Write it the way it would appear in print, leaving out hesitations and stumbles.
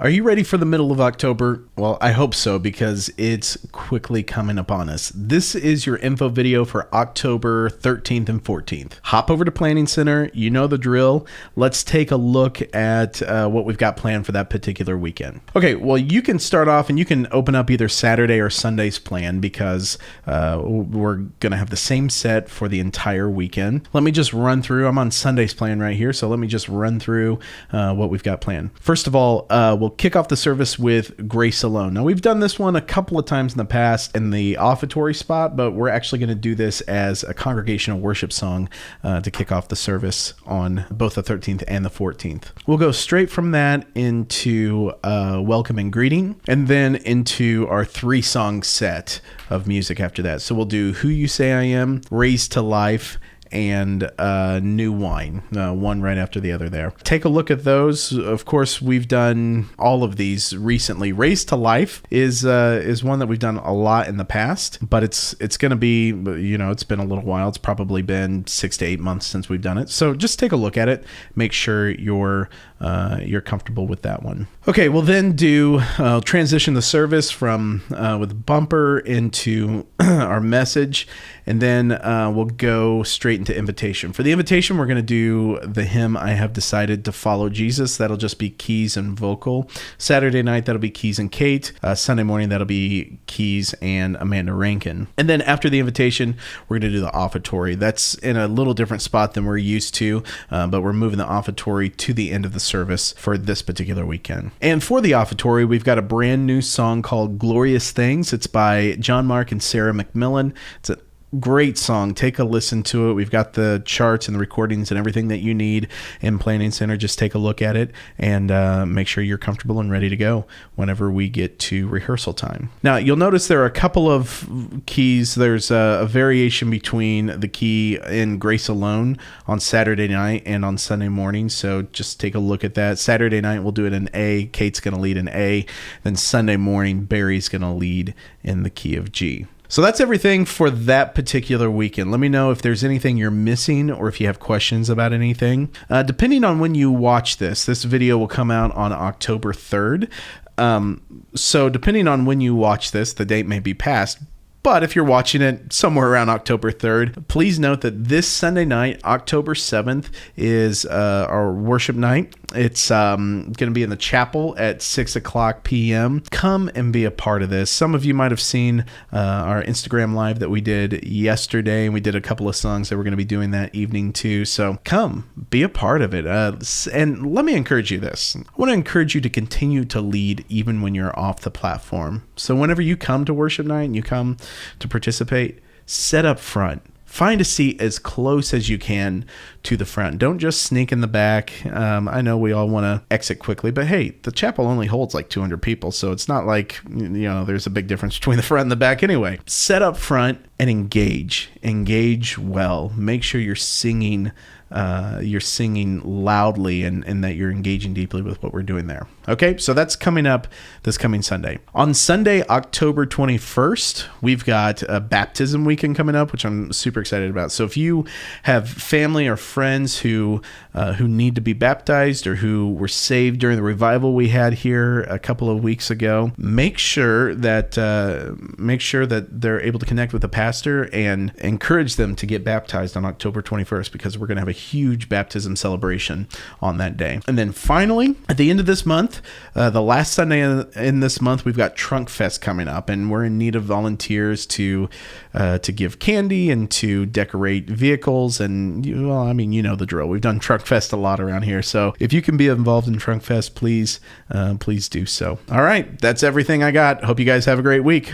Are you ready for the middle of October? Well, I hope so, because it's quickly coming upon us. This is your info video for October 13th and 14th. Hop over to Planning Center. You know the drill. Let's take a look at what we've got planned for that particular weekend. Okay, well, you can start off and you can open up either Saturday or Sunday's plan, because we're going to have the same set for the entire weekend. Let me just run through. I'm on Sunday's plan right here, so let me just run through what we've got planned. First of all, we'll kick off the service with Grace Alone. Now, we've done this one a couple of times in the past in the offertory spot, but we're actually going to do this as a congregational worship song to kick off the service on both the 13th and the 14th. We'll go straight from that into Welcome and Greeting, and then into our 3-song set of music after that. So we'll do Who You Say I Am, Raised to Life, and New Wine, one right after the other there. Take a look at those. Of course, we've done all of these recently. Raised to Life is one that we've done a lot in the past, but it's going to be, it's been a little while. It's probably been 6 to 8 months since we've done it. So just take a look at it. Make sure you're comfortable with that one. Okay, we'll then transition the service from with bumper into our message, and then we'll go straight into invitation. For the invitation, we're going to do the hymn, I Have Decided to Follow Jesus. That'll just be keys and vocal. Saturday night, that'll be keys and Kate. Sunday morning, that'll be keys and Amanda Rankin. And then after the invitation, we're going to do the offertory. That's in a little different spot than we're used to, but we're moving the offertory to the end of the service for this particular weekend. And for the offertory, we've got a brand new song called Glorious Things. It's by John Mark and Sarah McMillan. It's a great song. Take a listen to it. We've got the charts and the recordings and everything that you need in Planning Center. Just take a look at it and make sure you're comfortable and ready to go whenever we get to rehearsal time. Now, you'll notice there are a couple of keys. There's a variation between the key in Grace Alone on Saturday night and on Sunday morning, so just take a look at that. Saturday night, we'll do it in A. Kate's going to lead in A. Then Sunday morning, Barry's going to lead in the key of G. So that's everything for that particular weekend. Let me know if there's anything you're missing or if you have questions about anything. Depending on when you watch this video will come out on October 3rd. So depending on when you watch this, the date may be passed. But if you're watching it somewhere around October 3rd, please note that this Sunday night, October 7th, is our worship night. It's going to be in the chapel at 6 o'clock p.m. Come and be a part of this. Some of you might have seen our Instagram Live that we did yesterday, and we did a couple of songs that we're going to be doing that evening too. So come, be a part of it. And let me encourage you this. I want to encourage you to continue to lead even when you're off the platform. So whenever you come to worship night and you come to participate, sit up front. Find a seat as close as you can to the front. Don't just sneak in the back. I know we all want to exit quickly, but hey, the chapel only holds like 200 people, so it's not like, there's a big difference between the front and the back anyway. Sit up front and engage. Engage well. Make sure you're singing loudly and that you're engaging deeply with what we're doing there. Okay, so that's coming up this coming Sunday. On Sunday, October 21st, we've got a baptism weekend coming up, which I'm super excited about. So if you have family or friends who need to be baptized or who were saved during the revival we had here a couple of weeks ago, make sure that they're able to connect with the pastor and encourage them to get baptized on October 21st, because we're going to have a huge baptism celebration on that day. And then finally, at the end of this month, the last Sunday in this month, we've got Trunk Fest coming up, and we're in need of volunteers to give candy and to decorate vehicles. And you know the drill. We've done Trunk Fest a lot around here, so if you can be involved in Trunk Fest, please do so. All right, that's everything I got. Hope you guys have a great week.